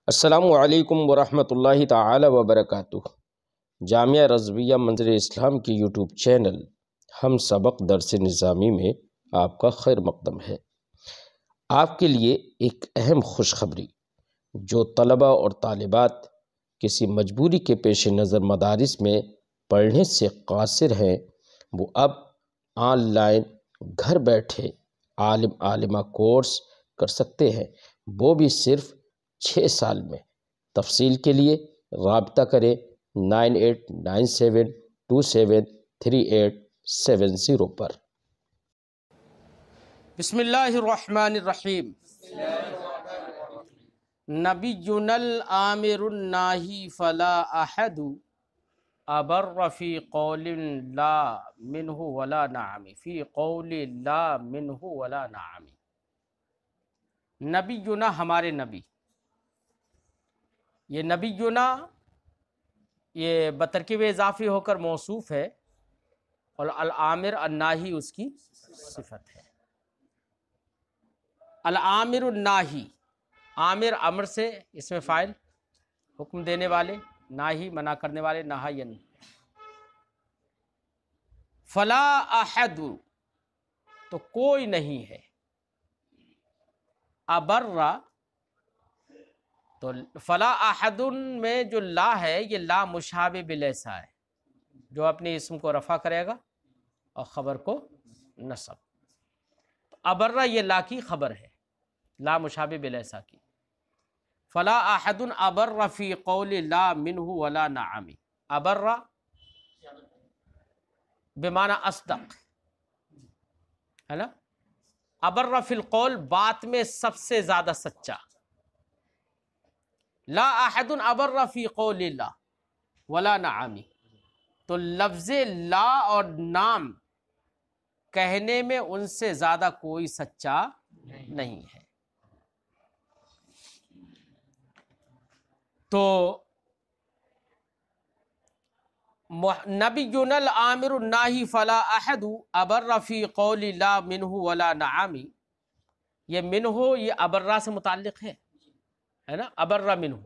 السلام علیکم ورحمۃ اللہ تعالی وبرکاتہ۔ جامعہ رضویہ منظر اسلام کی یوٹیوب چینل ہم سبق درس نظامی میں آپ کا خیر مقدم ہے۔ آپ کے لیے ایک اہم خوشخبری، جو طلباء اور طالبات کسی مجبوری کے پیش نظر مدارس میں پڑھنے سے قاصر ہیں، وہ اب آن لائن گھر بیٹھے عالمہ کورس کر سکتے ہیں، وہ بھی صرف 6 سال میں۔ تفصیل کے لیے رابطہ کریں 9897273870 پر۔ بسم اللہ الرحمن الرحیم۔ نبینا الآمر الناہی فلا احد ابر فی قول لا منہ ولا نعم، فی قول لا منہ ولا نعم۔ نبینا ہمارے نبی، یہ نبینا یہ بترکیب اضافی ہو کر موصوف ہے، اور الآمر الناہی اس کی صفت ہے۔ الآمر الناہی، آمر امر سے اس میں فاعل، حکم دینے والے، ناہی منع کرنے والے، نہاین۔ فلا احد تو کوئی نہیں ہے، ابرّ تو فلا احد میں جو لا ہے، یہ لا مشابہ بلیسا ہے، جو اپنے اسم کو رفع کرے گا اور خبر کو نصب۔ ابرّ یہ لا کی خبر ہے، لا مشابہ بلیسا کی۔ فلا احد ابرّ فی قول لا منہ ولا نعم۔ ابرّ بمعنی اصدق ہے نا، ابرّ فی القول بات میں سب سے زیادہ سچا۔ لا احد ابرّ فی قول لا ولا نعم، تو لفظ لا اور نام کہنے میں ان سے زیادہ کوئی سچا نہیں ہے۔ تو نبینا الآمر الناہی فلا احد ابرّ فی قول لا منہ ولا نعم، یہ منہ یہ ابرّ سے متعلق ہے نا، ابرّ منہ۔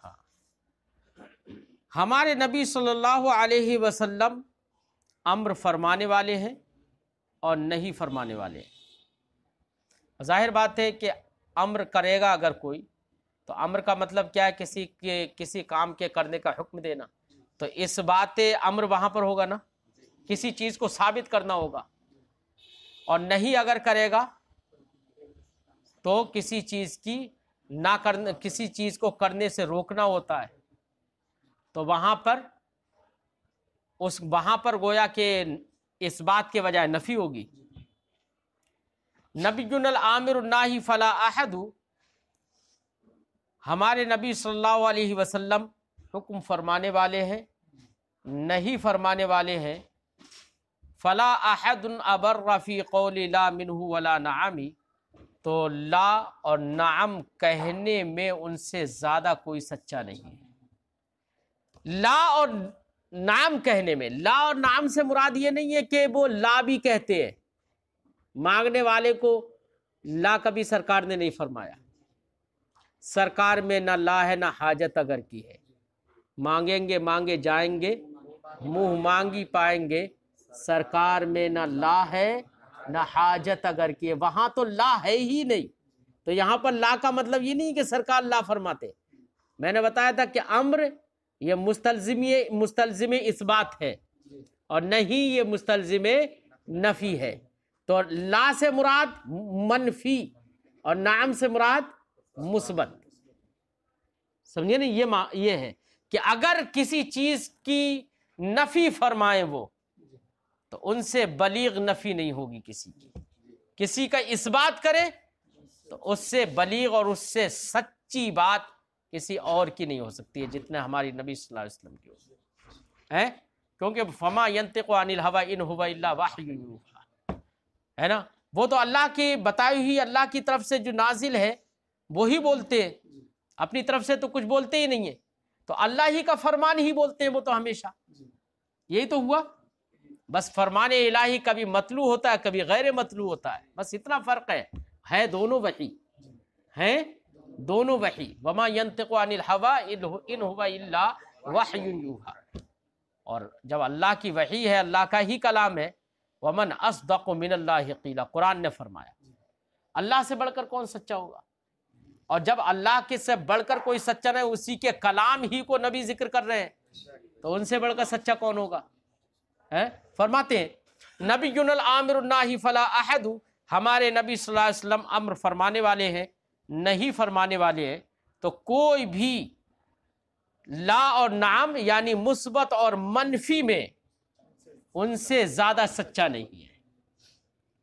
ہاں، ہمارے نبی صلی اللہ علیہ وسلم امر فرمانے والے ہیں اور نہیں فرمانے والے ہیں۔ ظاہر بات ہے کہ امر کرے گا اگر کوئی، تو امر کا مطلب کیا ہے؟ کسی کام کے کرنے کا حکم دینا، تو اس بات امر وہاں پر ہوگا نا، کسی چیز کو ثابت کرنا ہوگا۔ اور نہیں اگر کرے گا تو کسی چیز کی نہ کرنے، کسی چیز کو کرنے سے روکنا ہوتا ہے، تو وہاں پر گویا کہ اس بات کے بجائے نفی ہوگی۔ نبینا الآمر الناہی فلا احد، ہمارے نبی صلی اللہ علیہ وسلم حکم فرمانے والے ہیں، نہیں فرمانے والے ہیں۔ فلا احد ابرّ فی قول لا منہ ولا نعم، تو لا اور نعم کہنے میں ان سے زیادہ کوئی سچا نہیں ہے۔ لا اور نعم کہنے میں، لا اور نعم سے مراد یہ نہیں ہے کہ وہ لا بھی کہتے ہیں، مانگنے والے کو لا کبھی سرکار نے نہیں فرمایا۔ سرکار میں نہ لا ہے نہ حاجت اگر کی ہے، مانگیں گے مانگے جائیں گے، منہ مانگی پائیں گے، سرکار میں نہ لا ہے نہ حاجت اگر کی ہے، وہاں تو لا ہے ہی نہیں۔ تو یہاں پر لا کا مطلب یہ نہیں کہ سرکار لا فرماتے۔ میں نے بتایا تھا کہ امر یہ مستلزم اثبات ہے، اور نہیں یہ مستلزم نفی ہے۔ تو لا سے مراد منفی اور نعم سے مراد مثبت، سمجھے نا؟ یہ ہے کہ اگر کسی چیز کی نفی فرمائیں وہ، تو ان سے بلیغ نفی نہیں ہوگی کسی کی۔ کسی کا اثبات کرے تو اس سے بلیغ اور اس سے سچی بات کسی اور کی نہیں ہو سکتی ہے جتنا ہماری نبی صلی اللہ علیہ وسلم کی ہے، کیونکہ فما ینطق عن الہوی ان هو الا وحی یوحی، ہے نا؟ وہ تو اللہ کی بتائی ہوئی، اللہ کی طرف سے جو نازل ہے وہی بولتے ہیں، اپنی طرف سے تو کچھ بولتے ہی نہیں ہیں، تو اللہ ہی کا فرمان ہی بولتے ہیں وہ تو ہمیشہ۔ یہی تو ہوا، بس فرمان الہی کبھی مطلوع ہوتا ہے کبھی غیر مطلوع ہوتا ہے، بس اتنا فرق ہے دونوں وحی ہیں، دونوں وحی، وما ينطق عن الهوى ان هو الا وحی یوحی، اور جب اللہ کی وحی ہے، اللہ کا ہی کلام ہے، ومن اصدق من اللہ قیلا، قرآن نے فرمایا اللہ سے بڑھ کر کون سچا ہوگا؟ اور جب اللہ کے سے بڑھ کر کوئی سچا نہیں، اسی کے کلام ہی کو نبی ذکر کر رہے ہیں، تو ان سے بڑھ کر سچا کون ہوگا؟ فرماتے ہیں نبی العامر الناہی فلا احد، ہمارے نبی صلی اللہ علیہ وسلم امر فرمانے والے ہیں، نہیں فرمانے والے ہیں، تو کوئی بھی لا اور نعم یعنی مثبت اور منفی میں ان سے زیادہ سچا نہیں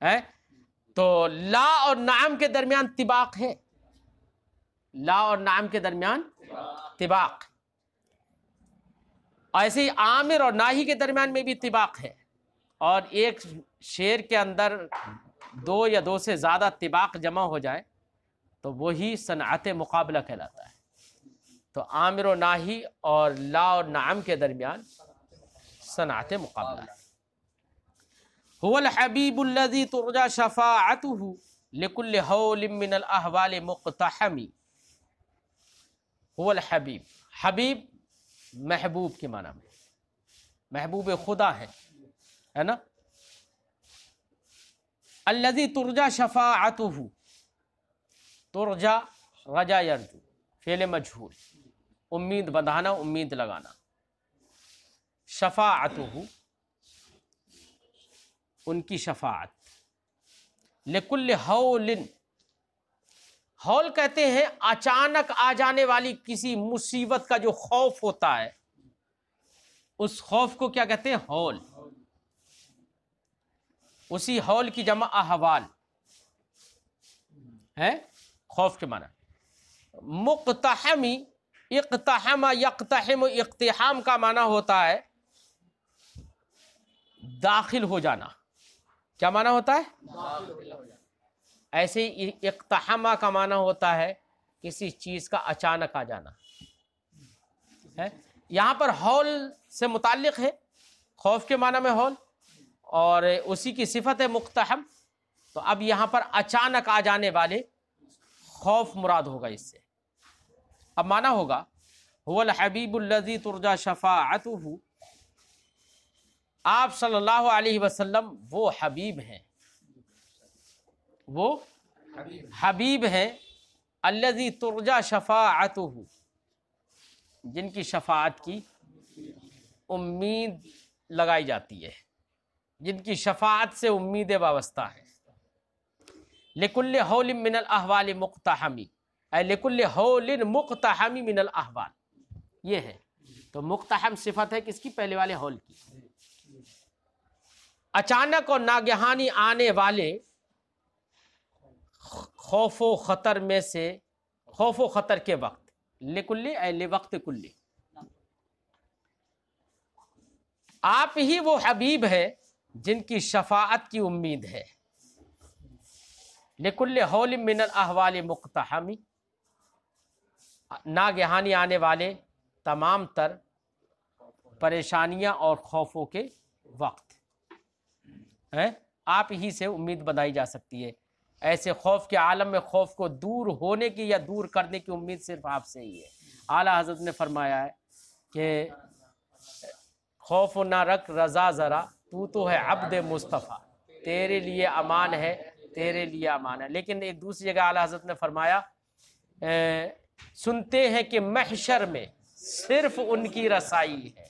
ہے۔ تو لا اور نعم کے درمیان طباق ہے، لا اور نعم کے درمیان طباق، ایسے ہی عامر اور ناہی کے درمیان میں بھی طباق ہے، اور ایک شعر کے اندر دو یا دو سے زیادہ طباق جمع ہو جائے تو وہی صنعت مقابلہ کہلاتا ہے۔ تو عامر و ناہی اور لا اور نعم کے درمیان صنعت مقابلہ ہے۔ هو الحبیب الذی ترجى شفاعته لكل هول من الاحوال مقتحم، هو الحبیب، حبیب محبوب کے معنی میں، محبوب خدا ہے نا۔ الذی ترجى شفاعته، ترجا رجا یرجو، فعل مجہول، امید بندھانا، امید لگانا، شفاعته ان کی شفاعت، لکل ہول، ہول کہتے ہیں اچانک آ جانے والی کسی مصیبت کا جو خوف ہوتا ہے، اس خوف کو کیا کہتے ہیں؟ ہول۔ اسی ہول کی جمع احوال ہے، خوف کے معنی۔ مقتحمی، اقتحم یقتحم، اقتحام کا معنی ہوتا ہے داخل ہو جانا، کیا معنی ہوتا ہے؟ ایسے ہی اقتحامہ کا معنی ہوتا ہے کسی چیز کا اچانک آ جانا ہے۔ یہاں پر ہول سے متعلق ہے، خوف کے معنی میں ہول، اور اسی کی صفت ہے مقتحم، تو اب یہاں پر اچانک آ جانے والے خوف مراد ہوگا اس سے۔ اب معنی ہوگا هو الحبیب الذی ترجى شفاعته، آپ صلی اللہ علیہ وسلم وہ حبیب ہیں، وہ حبیب ہیں، الذی ترجى شفاعته، جن کی شفاعت کی امید لگائی جاتی ہے، جن کی شفاعت سے امید وابستہ ہے۔ لکل ہول من الاحوال مقتحمی، اے لکل ہول مقتحمی من الاحوال، یہ ہے۔ تو مقتحم صفت ہے کس کی؟ پہلے والے ہول کی۔ اچانک اور ناگہانی آنے والے خوف و خطر میں سے، خوف و خطر کے وقت، لکل اے لوقت کلی، آپ ہی وہ حبیب ہے جن کی شفاعت کی امید ہے۔ لکل ہول من الاحوال مقتحمی، ناگہانی آنے والے تمام تر پریشانیاں اور خوفوں کے وقت ہیں، آپ ہی سے امید بندھائی جا سکتی ہے۔ ایسے خوف کے عالم میں خوف کو دور ہونے کی یا دور کرنے کی امید صرف آپ سے ہی ہے۔ اعلیٰ حضرت نے فرمایا ہے کہ خوف نہ رکھ رضا ذرا، تو ہے عبد مصطفیٰ، تیرے لیے امان ہے، تیرے لیے امان ہے۔ لیکن ایک دوسری جگہ اعلیٰ حضرت نے فرمایا سنتے ہیں کہ محشر میں صرف ان کی رسائی ہے،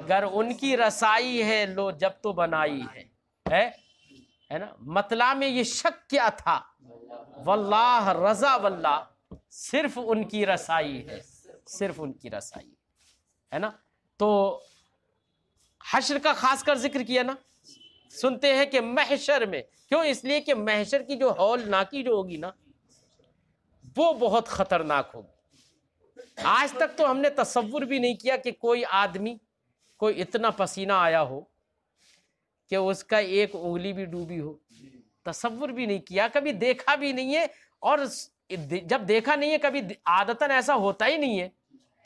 گر ان کی رسائی ہے لو جب تو بنائی ہے نا۔ مطلع میں یہ شک کیا تھا، واللہ رضا واللہ، صرف ان کی رسائی ہے، صرف ان کی رسائی ہے نا۔ تو حشر کا خاص کر ذکر کیا نا، سنتے ہیں کہ محشر میں، کیوں؟ اس لیے کہ محشر کی جو ہولناکی جو ہوگی نا، وہ بہت خطرناک ہوگی۔ آج تک تو ہم نے تصور بھی نہیں کیا کہ کوئی آدمی، کوئی اتنا پسینہ آیا ہو کہ اس کا ایک انگلی بھی ڈوبی ہو، تصور بھی نہیں کیا، کبھی دیکھا بھی نہیں ہے، اور جب دیکھا نہیں ہے کبھی عادتاً ایسا ہوتا ہی نہیں ہے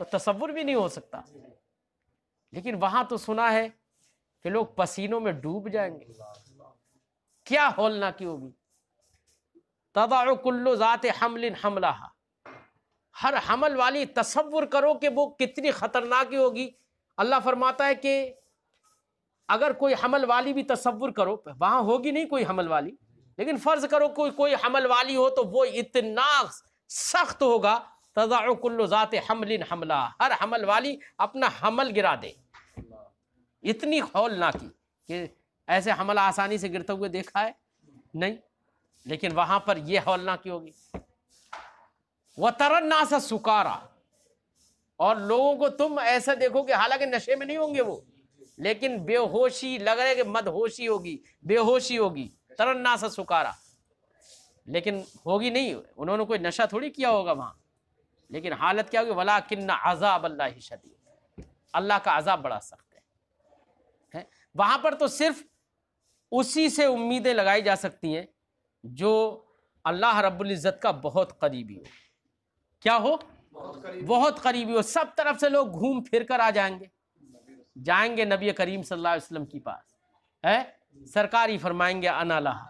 تو تصور بھی نہیں ہو سکتا۔ لیکن وہاں تو سنا ہے کہ لوگ پسینوں میں ڈوب جائیں گے، کیا ہولناکی ہوگی۔ تضع کل ذات حمل حملہا، ہر حمل والی، تصور کرو کہ وہ کتنی خطرناک ہوگی۔ اللہ فرماتا ہے کہ اگر کوئی حمل والی بھی تصور کرو، وہاں ہوگی نہیں کوئی حمل والی، لیکن فرض کرو کوئی حمل والی ہو تو وہ اتنا سخت ہوگا، تضع کل ذات حمل حملہا، ہر حمل والی اپنا حمل گرا دے، اتنی ہولناکی کہ ایسے حمل آسانی سے گرتے ہوئے دیکھا ہے نہیں، لیکن وہاں پر یہ ہولناکی ہوگی۔ وَتَرَى النَّاسَ سُكَارَىٰ، اور لوگوں کو تم ایسا دیکھو کہ حالانکہ نشے میں نہیں ہوں گے وہ، لیکن بے ہوشی، لگ رہا ہے کہ مد ہوشی ہوگی، بے ہوشی ہوگی، تَرَى النَّاسَ سُكَارَىٰ، لیکن ہوگی نہیں، انہوں نے کوئی نشہ تھوڑی کیا ہوگا وہاں، لیکن حالت کیا ہوگی؟ وَلَٰكِنَّ عَذَابَ اللَّهِ شَدِيدٌ، اللہ کا عذاب بڑا سخت ہے۔ وہاں پر تو صرف اسی سے امیدیں لگائی جا سکتی ہیں جو اللہ رب العزت کا بہت قریبی ہو۔ کیا ہو؟ بہت قریبی ہو، سب طرف سے لوگ گھوم پھر کر آ جائیں گے نبی کریم صلی اللہ علیہ وسلم کی پاس، ہے سرکار ہی فرمائیں گے انا لہا،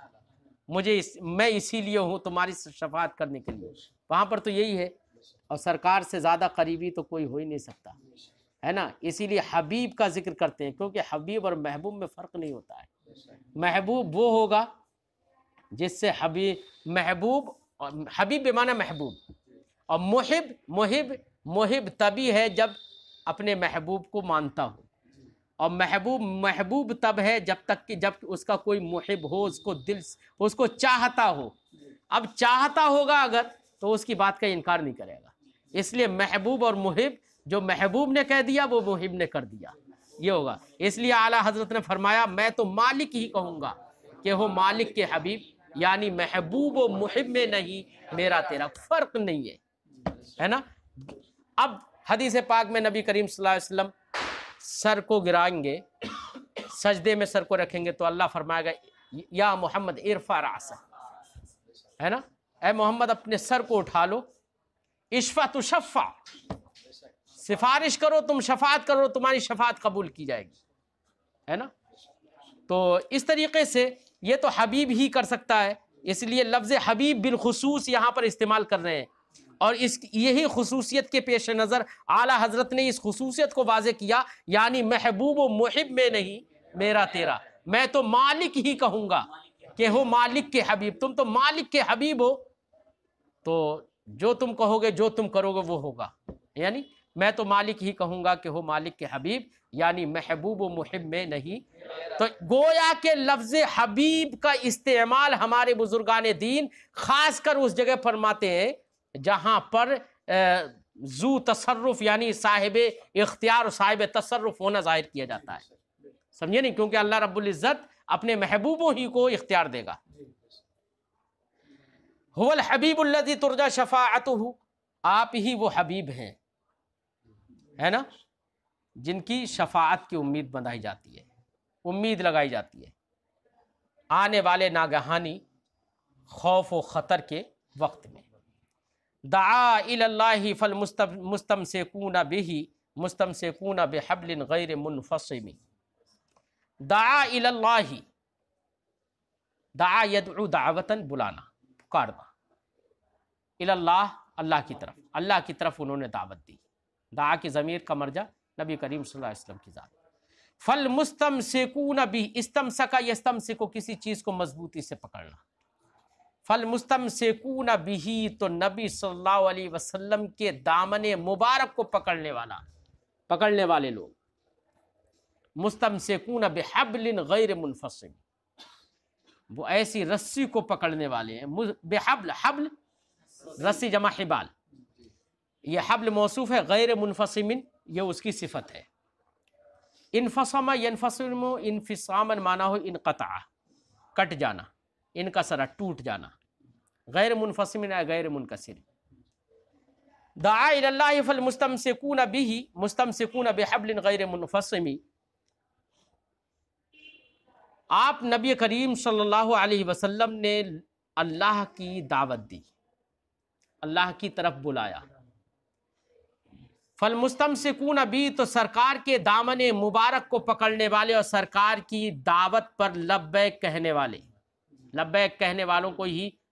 میں اسی لیے ہوں تمہاری شفاعت کرنے کے لیے۔ وہاں پر تو یہی ہے، اور سرکار سے زیادہ قریبی تو کوئی ہو ہی نہیں سکتا، ہے نا، اسی لیے حبیب کا ذکر کرتے ہیں، کیونکہ حبیب اور محبوب میں فرق نہیں ہوتا ہے۔ محبوب وہ ہوگا جس سے حبیب بمعنی محبوب، اور محب تبھی ہے جب اپنے محبوب کو مانتا ہو، اور محبوب تب ہے جب اس کا کوئی محب ہو، اس کو چاہتا ہو۔ اب چاہتا ہوگا اگر تو اس کی بات کا انکار نہیں کرے گا، اس لیے محبوب اور محب، جو محبوب نے کہہ دیا وہ محب نے کر دیا، یہ ہوگا۔ اس لیے اعلیٰ حضرت نے فرمایا میں تو مالک ہی کہوں گا کہ ہو مالک کے حبیب، یعنی محبوب و محب میں نہیں میرا تیرا فرق نہیں ہے نا۔ اب حدیث پاک میں نبی کریم صلی اللہ علیہ وسلم سر کو گرائیں گے، سجدے میں سر کو رکھیں گے، تو اللہ فرمائے گا یا محمد ارفع رأسک، ہے نا، اے محمد اپنے سر کو اٹھا لو، اشفع تشفع، سفارش کرو تم شفاعت کرو، تمہاری شفاعت قبول کی جائے گی، ہے نا۔ تو اس طریقے سے یہ تو حبیب ہی کر سکتا ہے، اس لیے لفظ حبیب بالخصوص یہاں پر استعمال کر رہے ہیں، اور یہی خصوصیت کے پیش نظر اعلیٰ حضرت نے اس خصوصیت کو واضح کیا، یعنی محبوب و محب میں نہیں میرا تیرا، میں تو مالک ہی کہوں گا کہ ہو مالک کے حبیب، تم تو مالک کے حبیب ہو، تو جو تم کہو گے جو تم کرو گے وہ ہوگا، یعنی میں تو مالک ہی کہوں گا کہ ہو مالک کے حبیب، یعنی محبوب و محب میں نہیں۔ تو گویا کہ لفظ حبیب کا استعمال ہمارے بزرگان دین خاص کر اس جگہ فرماتے ہیں جہاں پر ذو تصرف یعنی صاحب اختیار اور صاحب تصرف ہونا ظاہر کیا جاتا ہے، سمجھے نہیں، کیونکہ اللہ رب العزت اپنے محبوبوں ہی کو اختیار دے گا۔ هو الحبیب الذی ترجى شفاعته، آپ ہی وہ حبیب ہیں، ہے نا، جن کی شفاعت کی امید بندھائی جاتی ہے، امید لگائی جاتی ہے آنے والے ناگہانی خوف و خطر کے وقت میں۔ دعا الی اللہ فالمستمسکون بہ مستمسکون بحبل غیر منفصم، دعا الی اللہ، دعا یدعو دعوتاً، بلانا، پکارنا، الی اللہ، اللہ کی طرف، اللہ کی طرف انہوں نے دعوت دی، دعا کی ضمیر کا مرجع نبی کریم صلی اللہ علیہ وسلم کی ذات۔ فالمستمسکون بہ، استمسک یستمسک، کسی چیز کو مضبوطی سے پکڑنا، فالمستمسکون بہ، تو نبی صلی اللہ علیہ وسلم کے دامن مبارک کو پکڑنے والے لوگ، مستمسکون بحبل غیر منفصم، وہ ایسی رسی کو پکڑنے والے ہیں، بحبل، حبل رسی جمع حبال، یہ حبل موصوف ہے، غیر منفصم یہ اس کی صفت ہے۔ انفصم ینفصم انفصاما معنی ہو انقطع، کٹ جانا، انکسر ٹوٹ جانا، غیر منفصم غیر منکسر۔ دعا الی اللہ فالمستمسکون بہ مستمسکون بحبل غیر منفصم، آپ نبی کریم صلی اللہ علیہ وسلم نے اللہ کی دعوت دی، اللہ کی طرف بلایا۔ فالمستمسکون بی، تو سرکار کے دامن مبارک کو پکڑنے والے اور سرکار کی دعوت پر لبیک کہنے والے، لبیک کہنے والوں کو ہی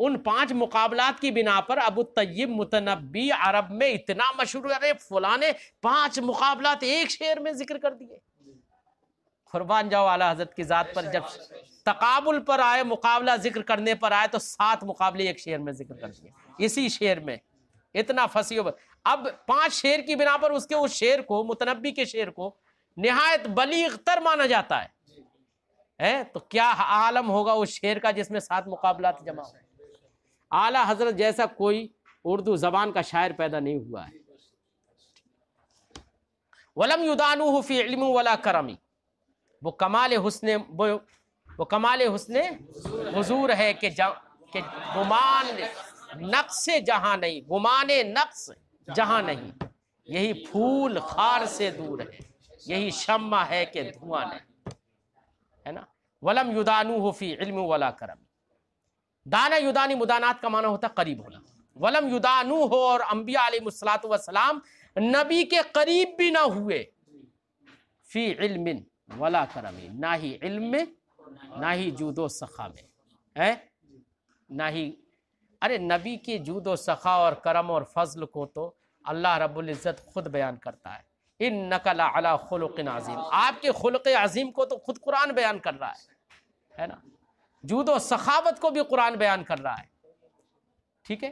ان 5 مقابلات کی بنا پر ابو طیب متنبی عرب میں اتنا مشہور ہے، فلاں نے 5 مقابلات ایک شعر میں ذکر کر دیے۔ قربان جاؤ اعلیٰ حضرت کی ذات پر، جب تقابل پر آئے، مقابلہ ذکر کرنے پر آئے تو 7 مقابلے ایک شعر میں ذکر کر دیے، اسی شعر میں، اتنا فصیح۔ اب 5 شعر کی بنا پر اس شعر کو، متنبی کے شعر کو نہایت بلیغ تر مانا جاتا ہے، تو کیا عالم ہوگا اس شعر کا جس میں 7 مقابلات جمع ہو۔ اعلیٰ حضرت جیسا کوئی اردو زبان کا شاعر پیدا نہیں ہوا ہے۔ وَلَمْ يُدَانُوهُ فِي عِلْمٍ وَلَا كَرَمٍ، وہ کمال حسن حضور ہے کہ گمان نقص جہاں نہیں، گمان نقص جہاں نہیں، یہی پھول خار سے دور ہے، یہی شمع ہے کہ دھواں نہیں، ہے نا۔ وَلَمْ يُدَانُوهُ فِي عِلْمٍ وَلَا كَرَمٍ، دانا یدانی مدانات کا معنی ہوتا ہے قریب ہونا۔ وَلَمْ يُدَانُوهُ، اور انبیاء علیہ السلام نبی کے قریب بھی نہ ہوئے، فی علم ولا کرم، نہ ہی علم میں، نہ ہی جود و سخا میں، نہ ہی، ارے نبی کی جود و سخا اور کرم اور فضل کو تو اللہ رب العزت خود بیان کرتا ہے۔ اِنَّكَ لَعَلَىٰ خُلُقٍ عَظِيمٍ، آپ کے خلق عظیم کو تو خود قرآن بیان کر رہا ہے نا، جود و سخاوت کو بھی قرآن بیان کر رہا ہے، ٹھیک ہے۔